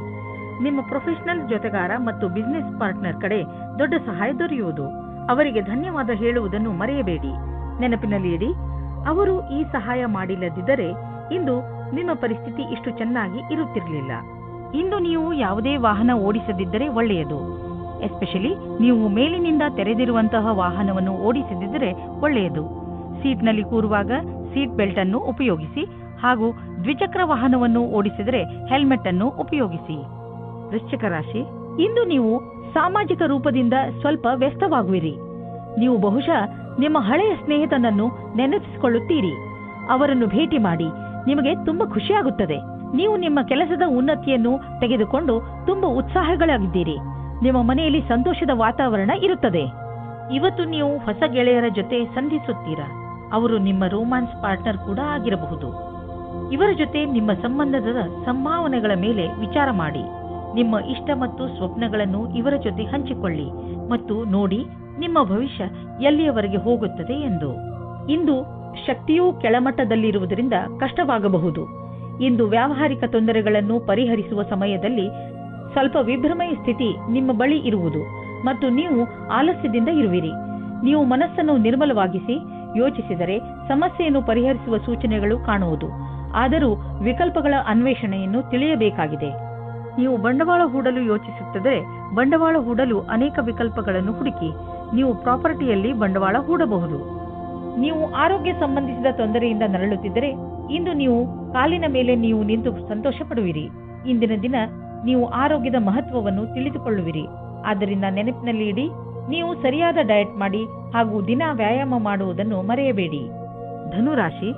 Speaker 2: ನಿಮ್ಮ ಪ್ರೊಫೆಷನಲ್ ಜೊತೆಗಾರ ಮತ್ತು ಬಿಸಿನೆಸ್ ಪಾರ್ಟ್ನರ್ ಕಡೆ ದೊಡ್ಡ ಸಹಾಯ ದೊರೆಯುವುದು. ಅವರಿಗೆ ಧನ್ಯವಾದ ಹೇಳುವುದನ್ನು ಮರೆಯಬೇಡಿ. ನೆನಪಿನಲ್ಲಿ ಇಡಿ, ಅವರು ಈ ಸಹಾಯ ಮಾಡಿಲ್ಲದಿದ್ದರೆ ಇಂದು ನಿಮ್ಮ ಪರಿಸ್ಥಿತಿ ಇಷ್ಟು ಚೆನ್ನಾಗಿ ಇರುತ್ತಿರಲಿಲ್ಲ. ಇಂದು ನೀವು ಯಾವುದೇ ವಾಹನ ಓಡಿಸದಿದ್ದರೆ ಒಳ್ಳೆಯದು. ಎಸ್ಪೆಷಲಿ ನೀವು ಮೇಲಿನಿಂದ ತೆರೆದಿರುವಂತಹ ವಾಹನವನ್ನು ಓಡಿಸದಿದ್ದರೆ ಒಳ್ಳೆಯದು. ಸೀಟ್ನಲ್ಲಿ ಕೂರುವಾಗ ಸೀಟ್ ಬೆಲ್ಟ್ ಅನ್ನು ಉಪಯೋಗಿಸಿ ಹಾಗೂ ದ್ವಿಚಕ್ರ ವಾಹನವನ್ನು ಓಡಿಸಿದರೆ ಹೆಲ್ಮೆಟ್ ಅನ್ನು ಉಪಯೋಗಿಸಿ. ವೃಶ್ಚಿಕ ರಾಶಿ, ಇಂದು ನೀವು ಸಾಮಾಜಿಕ ರೂಪದಿಂದ ಸ್ವಲ್ಪ ವ್ಯಸ್ತವಾಗುವಿರಿ. ನೀವು ಬಹುಶಃ ನಿಮ್ಮ ಹಳೆಯ ಸ್ನೇಹಿತನನ್ನು ನೆನಪಿಸಿಕೊಳ್ಳುತ್ತೀರಿ. ಅವರನ್ನು ಭೇಟಿ ಮಾಡಿ. ನಿಮಗೆ ತುಂಬಾ ಖುಷಿಯಾಗುತ್ತದೆ. ನೀವು ನಿಮ್ಮ ಕೆಲಸದ ಉನ್ನತಿಯನ್ನು ತೆಗೆದುಕೊಂಡು ತುಂಬಾ ಉತ್ಸಾಹಗಳಾಗಿದ್ದೀರಿ. ನಿಮ್ಮ ಮನೆಯಲ್ಲಿ ಸಂತೋಷದ ವಾತಾವರಣ ಇರುತ್ತದೆ. ಇವತ್ತು ನೀವು ಹೊಸ ಗೆಳೆಯರ ಜೊತೆ ಸಂಧಿಸುತ್ತೀರಾ. ಅವರು ನಿಮ್ಮ ರೋಮ್ಯಾನ್ಸ್ ಪಾರ್ಟ್ನರ್ ಕೂಡ ಆಗಿರಬಹುದು. ಇವರ ಜೊತೆ ನಿಮ್ಮ ಸಂಬಂಧದ ಸಂಭಾವನೆಗಳ ಮೇಲೆ ವಿಚಾರ ಮಾಡಿ. ನಿಮ್ಮ ಇಷ್ಟ ಮತ್ತು ಸ್ವಪ್ನಗಳನ್ನು ಇವರ ಜೊತೆ ಹಂಚಿಕೊಳ್ಳಿ ಮತ್ತು ನೋಡಿ ನಿಮ್ಮ ಭವಿಷ್ಯ ಎಲ್ಲಿಯವರೆಗೆ ಹೋಗುತ್ತದೆ ಎಂದು. ಇಂದು ಶಕ್ತಿಯೂ ಕೆಳಮಟ್ಟದಲ್ಲಿರುವುದರಿಂದ ಕಷ್ಟವಾಗಬಹುದು. ಇಂದು ವ್ಯಾವಹಾರಿಕ ತೊಂದರೆಗಳನ್ನು ಪರಿಹರಿಸುವ ಸಮಯದಲ್ಲಿ ಸ್ವಲ್ಪ ವಿಭ್ರಮೆಯ ಸ್ಥಿತಿ ನಿಮ್ಮ ಬಳಿ ಇರುವುದು ಮತ್ತು ನೀವು ಆಲಸ್ಯದಿಂದ ಇರುವಿರಿ. ನೀವು ಮನಸ್ಸನ್ನು ನಿರ್ಮಲವಾಗಿಸಿ ಯೋಚಿಸಿದರೆ ಸಮಸ್ಯೆಯನ್ನು ಪರಿಹರಿಸುವ ಸೂಚನೆಗಳು ಕಾಣುವುದು. ಆದರೂ ವಿಕಲ್ಪಗಳ ಅನ್ವೇಷಣೆಯನ್ನು ತಿಳಿಯಬೇಕಾಗಿದೆ. ನೀವು ಬಂಡವಾಳ ಹೂಡಲು ಯೋಚಿಸುತ್ತಿದ್ದರೆ ಬಂಡವಾಳ ಹೂಡಲು ಅನೇಕ ವಿಕಲ್ಪಗಳನ್ನು ಹುಡುಕಿ. ನೀವು ಪ್ರಾಪರ್ಟಿಯಲ್ಲಿ ಬಂಡವಾಳ ಹೂಡಬಹುದು. ನೀವು ಆರೋಗ್ಯ ಸಂಬಂಧಿಸಿದ ತೊಂದರೆಯಿಂದ ನರಳುತ್ತಿದ್ದರೆ ಇಂದು ನೀವು ಕಾಲಿನ ಮೇಲೆ ನೀವು ನಿಂತು ಸಂತೋಷ ಪಡುವಿರಿ. ಇಂದಿನ ದಿನ ನೀವು ಆರೋಗ್ಯದ ಮಹತ್ವವನ್ನು ತಿಳಿದುಕೊಳ್ಳುವಿರಿ. ಆದ್ದರಿಂದ ನೆನಪಿನಲ್ಲಿ ಇಡಿ, ನೀವು ಸರಿಯಾದ ಡಯಟ್ ಮಾಡಿ ಹಾಗೂ ದಿನ ವ್ಯಾಯಾಮ ಮಾಡುವುದನ್ನು ಮರೆಯಬೇಡಿ. ಧನುರಾಶಿ,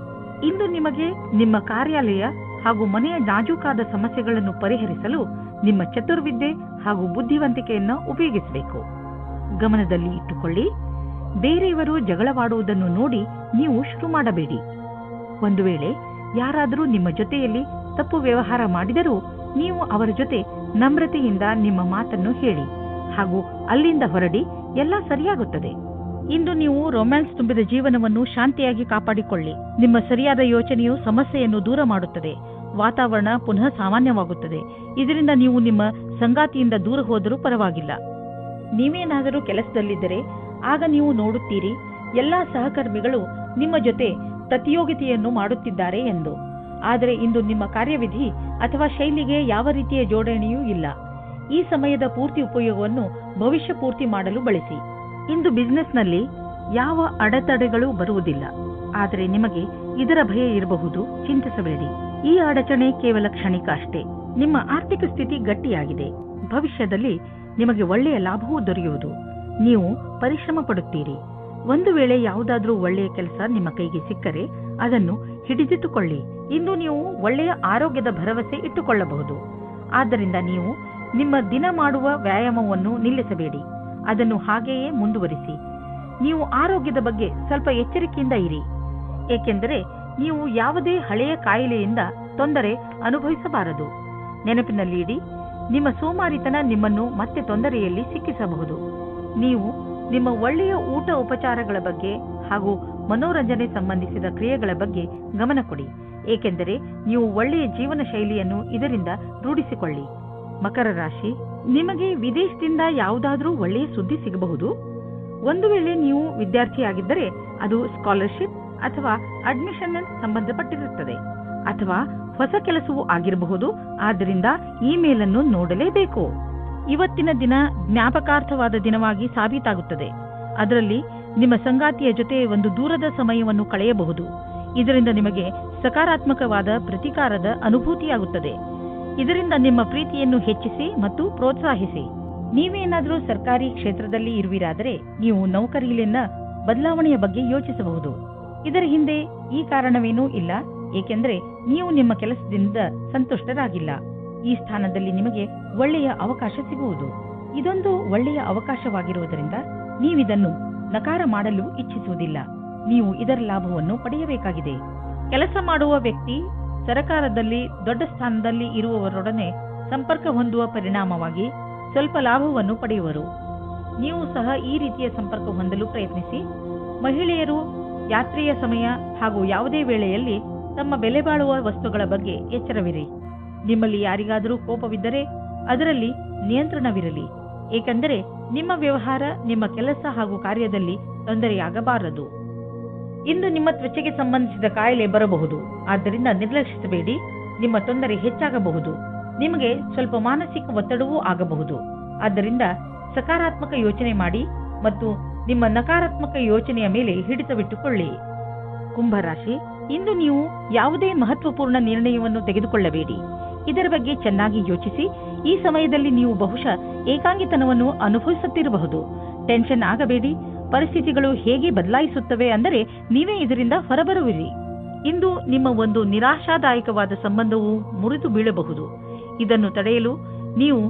Speaker 2: ಇಂದು ನಿಮಗೆ ನಿಮ್ಮ ಕಾರ್ಯಾಲಯ ಹಾಗೂ ಮನೆಯ ನಾಜೂಕಾದ ಸಮಸ್ಯೆಗಳನ್ನು ಪರಿಹರಿಸಲು ನಿಮ್ಮ ಚತುರ್ವಿದ್ಯೆ ಹಾಗೂ ಬುದ್ಧಿವಂತಿಕೆಯನ್ನು ಉಪಯೋಗಿಸಬೇಕು. ಗಮನದಲ್ಲಿ ಇಟ್ಟುಕೊಳ್ಳಿ, ಬೇರೆಯವರು ಜಗಳವಾಡುವುದನ್ನು ನೋಡಿ ನೀವು ಶುರು ಮಾಡಬೇಡಿ. ಒಂದು ವೇಳೆ ಯಾರಾದರೂ ನಿಮ್ಮ ಜೊತೆಯಲ್ಲಿ ತಪ್ಪು ವ್ಯವಹಾರ ಮಾಡಿದರೂ ನೀವು ಅವರ ಜೊತೆ ನಮ್ರತೆಯಿಂದ ನಿಮ್ಮ ಮಾತನ್ನು ಹೇಳಿ ಹಾಗೂ ಅಲ್ಲಿಂದ ಹೊರಡಿ. ಎಲ್ಲ ಸರಿಯಾಗುತ್ತದೆ. ಇಂದು ನೀವು ರೊಮ್ಯಾನ್ಸ್ ತುಂಬಿದ ಜೀವನವನ್ನು ಶಾಂತಿಯಾಗಿ ಕಾಪಾಡಿಕೊಳ್ಳಿ. ನಿಮ್ಮ ಸರಿಯಾದ ಯೋಚನೆಯು ಸಮಸ್ಯೆಯನ್ನು ದೂರ ಮಾಡುತ್ತದೆ. ವಾತಾವರಣ ಪುನಃ ಸಾಮಾನ್ಯವಾಗುತ್ತದೆ. ಇದರಿಂದ ನೀವು ನಿಮ್ಮ ಸಂಗಾತಿಯಿಂದ ದೂರ ಹೋದರೂ ಪರವಾಗಿಲ್ಲ. ನೀವೇನಾದರೂ ಕೆಲಸದಲ್ಲಿದ್ದರೆ ಆಗ ನೀವು ನೋಡುತ್ತೀರಿ ಎಲ್ಲಾ ಸಹಕರ್ಮಿಗಳು ನಿಮ್ಮ ಜೊತೆ ಪ್ರತಿಯೋಗಿತೆಯನ್ನು ಮಾಡುತ್ತಿದ್ದಾರೆ ಎಂದು. ಆದರೆ ಇಂದು ನಿಮ್ಮ ಕಾರ್ಯವಿಧಿ ಅಥವಾ ಶೈಲಿಗೆ ಯಾವ ರೀತಿಯ ಜೋಡಣೆಯೂ ಇಲ್ಲ. ಈ ಸಮಯದ ಪೂರ್ತಿ ಉಪಯೋಗವನ್ನು ಭವಿಷ್ಯ ಪೂರ್ತಿ ಮಾಡಲು ಬಳಸಿ. ಇಂದು ಬಿಸಿನೆಸ್ನಲ್ಲಿ ಯಾವ ಅಡೆತಡೆಗಳು ಬರುವುದಿಲ್ಲ. ಆದರೆ ನಿಮಗೆ ಇದರ ಭಯ ಇರಬಹುದು. ಚಿಂತಿಸಬೇಡಿ. ಈ ಅಡಚಣೆ ಕೇವಲ ಕ್ಷಣಿಕ ಅಷ್ಟೇ. ನಿಮ್ಮ ಆರ್ಥಿಕ ಸ್ಥಿತಿ ಗಟ್ಟಿಯಾಗಿದೆ. ಭವಿಷ್ಯದಲ್ಲಿ ನಿಮಗೆ ಒಳ್ಳೆಯ ಲಾಭವೂ ದೊರೆಯುವುದು. ನೀವು ಪರಿಶ್ರಮ ಪಡುತ್ತೀರಿ. ಒಂದು ವೇಳೆ ಯಾವುದಾದ್ರೂ ಒಳ್ಳೆಯ ಕೆಲಸ ನಿಮ್ಮ ಕೈಗೆ ಸಿಕ್ಕರೆ ಅದನ್ನು ಹಿಡಿದಿಟ್ಟುಕೊಳ್ಳಿ. ಇಂದು ನೀವು ಒಳ್ಳೆಯ ಆರೋಗ್ಯದ ಭರವಸೆ ಇಟ್ಟುಕೊಳ್ಳಬಹುದು. ಆದ್ದರಿಂದ ನೀವು ನಿಮ್ಮ ದಿನ ಮಾಡುವ ವ್ಯಾಯಾಮವನ್ನು ನಿಲ್ಲಿಸಬೇಡಿ. ಅದನ್ನು ಹಾಗೆಯೇ ಮುಂದುವರಿಸಿ. ನೀವು ಆರೋಗ್ಯದ ಬಗ್ಗೆ ಸ್ವಲ್ಪ ಎಚ್ಚರಿಕೆಯಿಂದ ಇರಿ, ಏಕೆಂದರೆ ನೀವು ಯಾವುದೇ ಹಳೆಯ ಕಾಯಿಲೆಯಿಂದ ತೊಂದರೆ ಅನುಭವಿಸಬಾರದು. ನೆನಪಿನಲ್ಲಿ ಇಡಿ, ನಿಮ್ಮ ಸೋಮಾರಿತನ ನಿಮ್ಮನ್ನು ಮತ್ತೆ ತೊಂದರೆಯಲ್ಲಿ ಸಿಕ್ಕಿಸಬಹುದು. ನೀವು ನಿಮ್ಮ ಒಳ್ಳೆಯ ಊಟ ಉಪಚಾರಗಳ ಬಗ್ಗೆ ಹಾಗೂ ಮನೋರಂಜನೆ ಸಂಬಂಧಿಸಿದ ಕ್ರಿಯೆಗಳ ಬಗ್ಗೆ ಗಮನ ಕೊಡಿ, ಏಕೆಂದರೆ ನೀವು ಒಳ್ಳೆಯ ಜೀವನ ಶೈಲಿಯನ್ನು ಇದರಿಂದ ರೂಢಿಸಿಕೊಳ್ಳಿ. ಮಕರ ರಾಶಿ, ನಿಮಗೆ ವಿದೇಶದಿಂದ ಯಾವುದಾದ್ರೂ ಒಳ್ಳೆಯ ಸುದ್ದಿ ಸಿಗಬಹುದು. ಒಂದು ವೇಳೆ ನೀವು ವಿದ್ಯಾರ್ಥಿಯಾಗಿದ್ದರೆ ಅದು ಸ್ಕಾಲರ್ಶಿಪ್ ಅಥವಾ ಅಡ್ಮಿಷನ್ ಸಂಬಂಧಪಟ್ಟಿರುತ್ತದೆ, ಅಥವಾ ಹೊಸ ಕೆಲಸವೂ ಆಗಿರಬಹುದು. ಆದ್ದರಿಂದ ಇಮೇಲ್ ಅನ್ನು ನೋಡಲೇಬೇಕು. ಇವತ್ತಿನ ದಿನ ಜ್ಞಾಪಕಾರ್ಥವಾದ ದಿನವಾಗಿ ಸಾಬೀತಾಗುತ್ತದೆ. ಅದರಲ್ಲಿ ನಿಮ್ಮ ಸಂಗಾತಿಯ ಜೊತೆ ಒಂದು ದೂರದ ಸಮಯವನ್ನು ಕಳೆಯಬಹುದು. ಇದರಿಂದ ನಿಮಗೆ ಸಕಾರಾತ್ಮಕವಾದ ಪ್ರತಿಕಾರದ ಅನುಭೂತಿಯಾಗುತ್ತದೆ. ಇದರಿಂದ ನಿಮ್ಮ ಪ್ರೀತಿಯನ್ನು ಹೆಚ್ಚಿಸಿ ಮತ್ತು ಪ್ರೋತ್ಸಾಹಿಸಿ. ನೀವೇನಾದರೂ ಸರ್ಕಾರಿ ಕ್ಷೇತ್ರದಲ್ಲಿ ಇರುವಿರಾದರೆ ನೀವು ನೌಕರಿಯಲ್ಲಿನ ಬದಲಾವಣೆಯ ಬಗ್ಗೆ ಯೋಚಿಸಬಹುದು. ಇದರ ಹಿಂದೆ ಈ ಕಾರಣವೇನೂ ಇಲ್ಲ, ಏಕೆಂದರೆ ನೀವು ನಿಮ್ಮ ಕೆಲಸದಿಂದ ಸಂತುಷ್ಟರಾಗಿಲ್ಲ. ಈ ಸ್ಥಾನದಲ್ಲಿ ನಿಮಗೆ ಒಳ್ಳೆಯ ಅವಕಾಶ ಸಿಗುವುದು. ಇದೊಂದು ಒಳ್ಳೆಯ ಅವಕಾಶವಾಗಿರುವುದರಿಂದ ನೀವಿದನ್ನು ನಕಾರ ಮಾಡಲು ಇಚ್ಛಿಸುವುದಿಲ್ಲ. ನೀವು ಇದರ ಲಾಭವನ್ನು ಪಡೆಯಬೇಕಾಗಿದೆ. ಕೆಲಸ ಮಾಡುವ ವ್ಯಕ್ತಿ ಸರಕಾರದಲ್ಲಿ ದೊಡ್ಡ ಸ್ಥಾನದಲ್ಲಿ ಇರುವವರೊಡನೆ ಸಂಪರ್ಕ ಹೊಂದುವ ಪರಿಣಾಮವಾಗಿ ಸ್ವಲ್ಪ ಲಾಭವನ್ನು ಪಡೆಯುವರು. ನೀವು ಸಹ ಈ ರೀತಿಯ ಸಂಪರ್ಕ ಹೊಂದಲು ಪ್ರಯತ್ನಿಸಿ. ಮಹಿಳೆಯರು ಯಾತ್ರೆಯ ಸಮಯ ಹಾಗೂ ಯಾವುದೇ ವೇಳೆಯಲ್ಲಿ ತಮ್ಮ ಬೆಲೆ ಬಾಳುವ ವಸ್ತುಗಳ ಬಗ್ಗೆ ಎಚ್ಚರವಿರಿ. ನಿಮ್ಮಲ್ಲಿ ಯಾರಿಗಾದರೂ ಕೋಪವಿದ್ದರೆ ಅದರಲ್ಲಿ ನಿಯಂತ್ರಣವಿರಲಿ, ಏಕೆಂದರೆ ನಿಮ್ಮ ವ್ಯವಹಾರ, ನಿಮ್ಮ ಕೆಲಸ ಹಾಗೂ ಕಾರ್ಯದಲ್ಲಿ ತೊಂದರೆಯಾಗಬಾರದು. ಇಂದು ನಿಮ್ಮ ತ್ವಚೆಗೆ ಸಂಬಂಧಿಸಿದ ಕಾಯಿಲೆ ಬರಬಹುದು, ಆದ್ದರಿಂದ ನಿರ್ಲಕ್ಷಿಸಬೇಡಿ. ನಿಮ್ಮ ತೊಂದರೆ ಹೆಚ್ಚಾಗಬಹುದು. ನಿಮಗೆ ಸ್ವಲ್ಪ ಮಾನಸಿಕ ಒತ್ತಡವೂ ಆಗಬಹುದು. ಆದ್ದರಿಂದ ಸಕಾರಾತ್ಮಕ ಯೋಚನೆ ಮಾಡಿ ಮತ್ತು ನಿಮ್ಮ ನಕಾರಾತ್ಮಕ ಯೋಚನೆಯ ಮೇಲೆ ಹಿಡಿತವಿಟ್ಟುಕೊಳ್ಳಿ. ಕುಂಭರಾಶಿ, ಇಂದು ನೀವು ಯಾವುದೇ ಮಹತ್ವಪೂರ್ಣ ನಿರ್ಣಯವನ್ನು ತೆಗೆದುಕೊಳ್ಳಬೇಡಿ. ಇದರ ಬಗ್ಗೆ ಚೆನ್ನಾಗಿ ಯೋಚಿಸಿ. ಈ ಸಮಯದಲ್ಲಿ ನೀವು ಬಹುಶಃ ಏಕಾಂಗಿತನವನ್ನು ಅನುಭವಿಸುತ್ತಿರಬಹುದು. ಟೆನ್ಷನ್ ಆಗಬೇಡಿ. ಪರಿಸ್ಥಿತಿಗಳು ಹೇಗೆ ಬದಲಾಯಿಸುತ್ತವೆ ಅಂದರೆ ನೀವೇ ಇದರಿಂದ ಹೊರಬರುವಿರಿ. ಇಂದು ನಿಮ್ಮ ಒಂದು ನಿರಾಶಾದಾಯಕವಾದ ಸಂಬಂಧವು ಮುರಿದು ಬೀಳಬಹುದು. ಇದನ್ನು ತಡೆಯಲು ನೀವು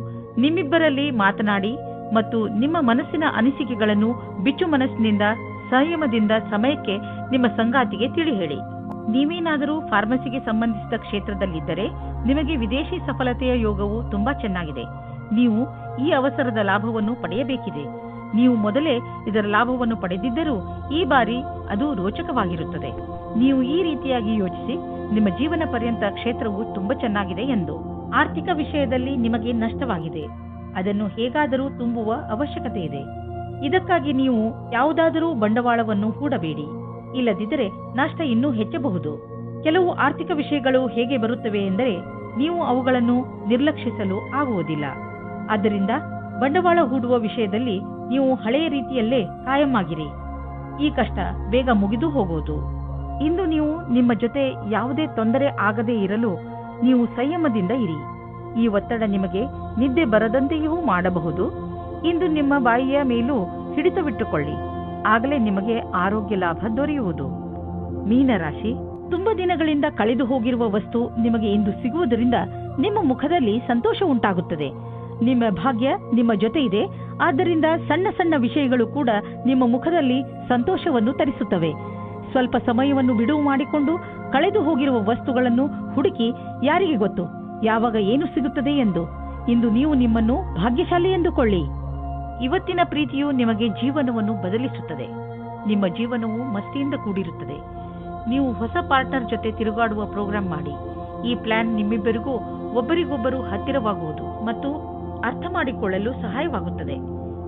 Speaker 2: ನಿಮ್ಮಿಬ್ಬರಲ್ಲಿ ಮಾತನಾಡಿ ಮತ್ತು ನಿಮ್ಮ ಮನಸ್ಸಿನ ಅನಿಸಿಕೆಗಳನ್ನು ಬಿಚ್ಚು ಮನಸ್ಸಿನಿಂದ ಸಂಯಮದಿಂದ ಸಮಯಕ್ಕೆ ನಿಮ್ಮ ಸಂಗಾತಿಗೆ ತಿಳಿ ಹೇಳಿ. ನೀವೇನಾದರೂ ಫಾರ್ಮಸಿಗೆ ಸಂಬಂಧಿಸಿದ ಕ್ಷೇತ್ರದಲ್ಲಿದ್ದರೆ ನಿಮಗೆ ವಿದೇಶಿ ಸಫಲತೆಯ ಯೋಗವು ತುಂಬಾ ಚೆನ್ನಾಗಿದೆ. ನೀವು ಈ ಅವಸರದ ಲಾಭವನ್ನು ಪಡೆಯಬೇಕಿದೆ. ನೀವು ಮೊದಲೇ ಇದರ ಲಾಭವನ್ನು ಪಡೆದಿದ್ದರೂ ಈ ಬಾರಿ ಅದು ರೋಚಕವಾಗಿರುತ್ತದೆ. ನೀವು ಈ ರೀತಿಯಾಗಿ ಯೋಚಿಸಿ, ನಿಮ್ಮ ಜೀವನ ಪರ್ಯಂತ ಕ್ಷೇತ್ರವು ತುಂಬಾ ಚೆನ್ನಾಗಿದೆ ಎಂದು. ಆರ್ಥಿಕ ವಿಷಯದಲ್ಲಿ ನಿಮಗೆ ನಷ್ಟವಾಗಿದೆ. ಅದನ್ನು ಹೇಗಾದರೂ ತುಂಬುವ ಅವಶ್ಯಕತೆ ಇದೆ. ಇದಕ್ಕಾಗಿ ನೀವು ಯಾವುದಾದರೂ ಬಂಡವಾಳವನ್ನು ಹೂಡಬೇಡಿ. ಇಲ್ಲದಿದ್ದರೆ ನಷ್ಟ ಇನ್ನೂ ಹೆಚ್ಚಬಹುದು. ಕೆಲವು ಆರ್ಥಿಕ ವಿಷಯಗಳು ಹೇಗೆ ಬರುತ್ತವೆ ಎಂದರೆ ನೀವು ಅವುಗಳನ್ನು ನಿರ್ಲಕ್ಷಿಸಲು ಆಗುವುದಿಲ್ಲ. ಆದ್ದರಿಂದ ಬಂಡವಾಳ ಹೂಡುವ ವಿಷಯದಲ್ಲಿ ನೀವು ಹಳೆಯ ರೀತಿಯಲ್ಲೇ ಕಾಯಂ ಆಗಿರಿ. ಈ ಕಷ್ಟ ಬೇಗ ಮುಗಿದು ಹೋಗುವುದು. ಇಂದು ನೀವು ನಿಮ್ಮ ಜೊತೆ ಯಾವುದೇ ತೊಂದರೆ ಆಗದೇ ಇರಲು ನೀವು ಸಂಯಮದಿಂದ ಇರಿ. ಈ ಒತ್ತಡ ನಿಮಗೆ ನಿದ್ದೆ ಬರದಂತೆಯೂ ಮಾಡಬಹುದು. ಇಂದು ನಿಮ್ಮ ಬಾಯಿಯ ಮೇಲೂ ಹಿಡಿತವಿಟ್ಟುಕೊಳ್ಳಿ, ಆಗಲೇ ನಿಮಗೆ ಆರೋಗ್ಯ ಲಾಭ ದೊರೆಯುವುದು. ಮೀನರಾಶಿ, ತುಂಬಾ ದಿನಗಳಿಂದ ಕಳೆದು ಹೋಗಿರುವ ವಸ್ತು ನಿಮಗೆ ಇಂದು ಸಿಗುವುದರಿಂದ ನಿಮ್ಮ ಮುಖದಲ್ಲಿ ಸಂತೋಷ ಉಂಟಾಗುತ್ತದೆ. ನಿಮ್ಮ ಭಾಗ್ಯ ನಿಮ್ಮ ಜೊತೆ ಇದೆ. ಆದ್ದರಿಂದ ಸಣ್ಣ ಸಣ್ಣ ವಿಷಯಗಳು ಕೂಡ ನಿಮ್ಮ ಮುಖದಲ್ಲಿ ಸಂತೋಷವನ್ನು ತರಿಸುತ್ತವೆ. ಸ್ವಲ್ಪ ಸಮಯವನ್ನು ಬಿಡುವು ಮಾಡಿಕೊಂಡು ಕಳೆದು ಹೋಗಿರುವ ವಸ್ತುಗಳನ್ನು ಹುಡುಕಿ, ಯಾರಿಗೆ ಗೊತ್ತು ಯಾವಾಗ ಏನು ಸಿಗುತ್ತದೆ ಎಂದು. ಇಂದು ನೀವು ನಿಮ್ಮನ್ನು ಭಾಗ್ಯಶಾಲಿ ಎಂದುಕೊಳ್ಳಿ. ಇವತ್ತಿನ ಪ್ರೀತಿಯು ನಿಮಗೆ ಜೀವನವನ್ನು ಬದಲಿಸುತ್ತದೆ. ನಿಮ್ಮ ಜೀವನವು ಮಸ್ತಿಯಿಂದ ಕೂಡಿರುತ್ತದೆ. ನೀವು ಹೊಸ ಪಾರ್ಟ್ನರ್ ಜೊತೆ ತಿರುಗಾಡುವ ಪ್ರೋಗ್ರಾಂ ಮಾಡಿ. ಈ ಪ್ಲಾನ್ ನಿಮ್ಮಿಬ್ಬರಿಗೂ ಒಬ್ಬರಿಗೊಬ್ಬರು ಹತ್ತಿರವಾಗುವುದು ಮತ್ತು ಅರ್ಥ ಮಾಡಿಕೊಳ್ಳಲು ಸಹಾಯವಾಗುತ್ತದೆ.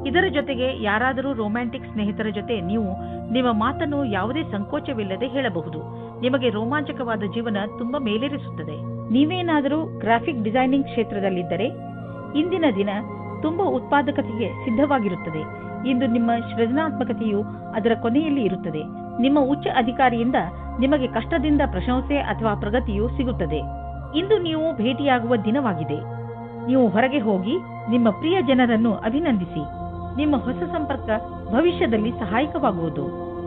Speaker 2: ಇದರ ಜೊತೆಗೆ ಯಾರಾದರೂ ರೊಮ್ಯಾಂಟಿಕ್ ಸ್ನೇಹಿತರ ಜೊತೆ ನೀವು ನಿಮ್ಮ ಮಾತನ್ನು ಯಾವುದೇ ಸಂಕೋಚವಿಲ್ಲದೆ ಹೇಳಬಹುದು. ನಿಮಗೆ ರೋಮಾಂಚಕವಾದ ಜೀವನ ತುಂಬಾ ಮೇಲೇರಿಸುತ್ತದೆ. ನೀವೇನಾದರೂ ಗ್ರಾಫಿಕ್ ಡಿಸೈನಿಂಗ್ ಕ್ಷೇತ್ರದಲ್ಲಿದ್ದರೆ ಇಂದಿನ ದಿನ ತುಂಬಾ ಉತ್ಪಾದಕತೆಗೆ ಸಿದ್ಧವಾಗಿರುತ್ತದೆ. ಇಂದು ನಿಮ್ಮ ಸೃಜನಾತ್ಮಕತೆಯು ಅದರ ಕೊನೆಯಲ್ಲಿ ಇರುತ್ತದೆ. ನಿಮ್ಮ ಉಚ್ಚ ಅಧಿಕಾರಿಯಿಂದ ನಿಮಗೆ ಕಷ್ಟದಿಂದ ಪ್ರಶಂಸೆ ಅಥವಾ ಪ್ರಗತಿಯು ಸಿಗುತ್ತದೆ. ಇಂದು ನೀವು ಭೇಟಿಯಾಗುವ ದಿನವಾಗಿದೆ. ನೀವು ಹೊರಗೆ ಹೋಗಿ ನಿಮ್ಮ ಪ್ರಿಯ ಜನರನ್ನು ಅಭಿನಂದಿಸಿ. ನಿಮ್ಮ ಹೊಸ ಸಂಪರ್ಕ ಭವಿಷ್ಯದಲ್ಲಿ ಸಹಾಯಕವಾಗುವುದು.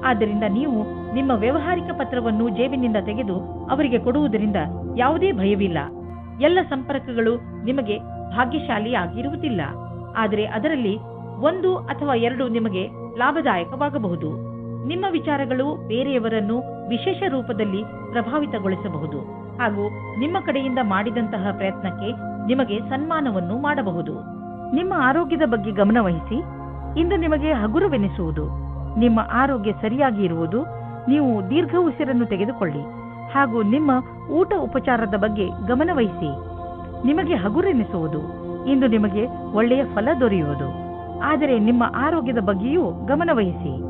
Speaker 2: ಆದ್ದರಿಂದ ನೀವು ನಿಮ್ಮ ವ್ಯವಹಾರಿಕ ಪತ್ರವನ್ನು ಜೇಬಿನಿಂದ ತೆಗೆದು ಅವರಿಗೆ ಕೊಡುವುದರಿಂದ ಯಾವುದೇ ಭಯವಿಲ್ಲ. ಎಲ್ಲ ಸಂಪರ್ಕಗಳು ನಿಮಗೆ ಭಾಗ್ಯಶಾಲಿಯಾಗಿರುವುದಿಲ್ಲ, ಆದರೆ ಅದರಲ್ಲಿ 1 ಅಥವಾ 2 ನಿಮಗೆ ಲಾಭದಾಯಕವಾಗಬಹುದು. ನಿಮ್ಮ ವಿಚಾರಗಳು ಬೇರೆಯವರನ್ನು ವಿಶೇಷ ರೂಪದಲ್ಲಿ ಪ್ರಭಾವಿತಗೊಳಿಸಬಹುದು. ಹಾಗೂ ನಿಮ್ಮ ಕಡೆಯಿಂದ ಮಾಡಿದಂತಹ ಪ್ರಯತ್ನಕ್ಕೆ ನಿಮಗೆ ಸನ್ಮಾನವನ್ನು ಮಾಡಬಹುದು. ನಿಮ್ಮ ಆರೋಗ್ಯದ ಬಗ್ಗೆ ಗಮನವಹಿಸಿ. ಇಂದು ನಿಮಗೆ ಹಗುರವೆನಿಸುವುದು. ನಿಮ್ಮ ಆರೋಗ್ಯ ಸರಿಯಾಗಿ ಇರುವುದು. ನೀವು ದೀರ್ಘ ಉಸಿರನ್ನು ತೆಗೆದುಕೊಳ್ಳಿ ಹಾಗೂ ನಿಮ್ಮ ಊಟ ಉಪಚಾರದ ಬಗ್ಗೆ ಗಮನವಹಿಸಿ. ನಿಮಗೆ ಹಗುರೆನಿಸುವುದು. ಇಂದು ನಿಮಗೆ ಒಳ್ಳೆಯ ಫಲ ದೊರೆಯುವುದು. ಆದರೆ ನಿಮ್ಮ ಆರೋಗ್ಯದ ಬಗ್ಗೆಯೂ ಗಮನವಹಿಸಿ.